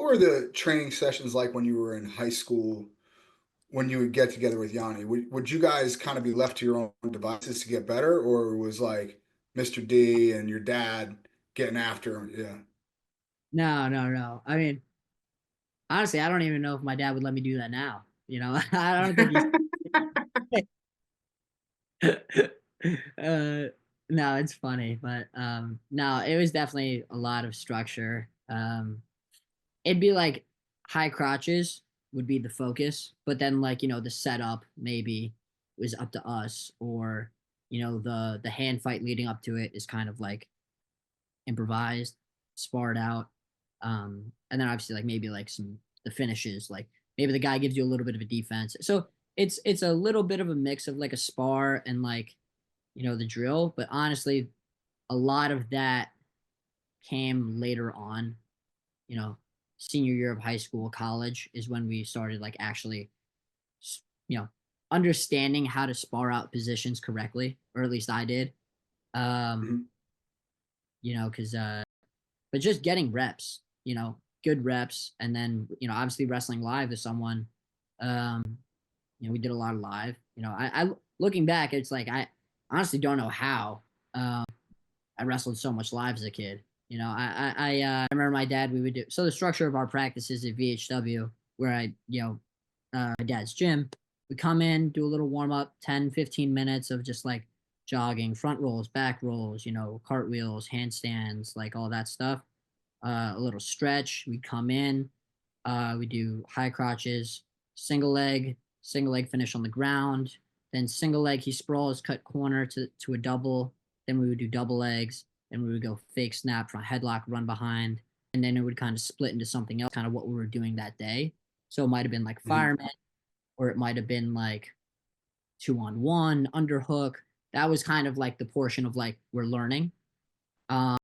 were the training sessions like when you were in high school when you would get together with Yanni? Would you guys kind of be left to your own devices to get better, or was like Mr. D and your dad getting after him? Yeah. No, no, no. I mean, honestly, I don't even know if my dad would let me do that now. I don't think he's. uh, no, it's funny, but no, it was definitely a lot of structure. It'd be like high crotches would be the focus, but then like the setup maybe was up to us, or the hand fight leading up to it is kind of like improvised, sparred out. And then obviously like maybe like some the finishes, like maybe the guy gives you a little bit of a defense. So it's a little bit of a mix of like a spar and like the drill. But honestly, a lot of that came later on. You know, senior year of high school, college is when we started like actually, s- you know, understanding how to spar out positions correctly, or at least I did. Um, Mhm. because but just getting reps, good reps, and then obviously wrestling live with someone. Um, we did a lot of live. I looking back, it's like I honestly don't know how I wrestled so much live as a kid. I remember my dad. We would do so. The structure of our practices at VHW, where my dad's gym. We come in, do a little warm up, 10, 15 minutes of just like jogging, front rolls, back rolls, cartwheels, handstands, like all that stuff. A little stretch. We come in, we do high crotches, single leg finish on the ground, then single leg, he sprawls, cut corner to a double. Then we would do double legs. Then we would go fake snap, front headlock, run behind. And then it would kind of split into something else, kind of what we were doing that day. So it might have been like Mhm. fireman, or it might have been like 2-on-1, underhook. That was kind of like the portion of like we're learning. Um,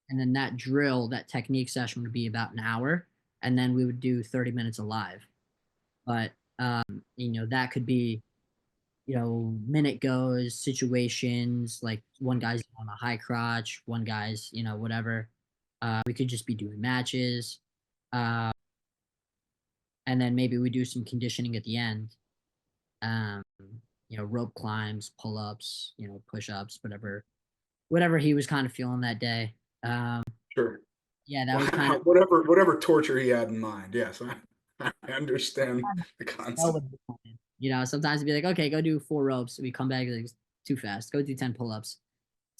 and then that drill, that technique session would be about an hour. And then we would do 30 minutes of live. But that could be, minute goes, situations, like one guy's on a high crotch, one guy's, whatever. We could just be doing matches. Uh, and then maybe we do some conditioning at the end. Um, rope climbs, pull ups, push ups, whatever he was kind of feeling that day. Sure. Yeah, that was kind of Whatever torture he had in mind. Yes, I understand the hell concept. with it. Sometimes it'd be like, okay, go do 4 ropes. We come back like too fast. Go do 10 pull-ups.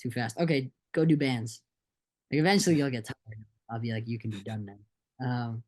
Too fast. Okay, go do bands. Like eventually you'll get tired. I'll be like, you can be done now.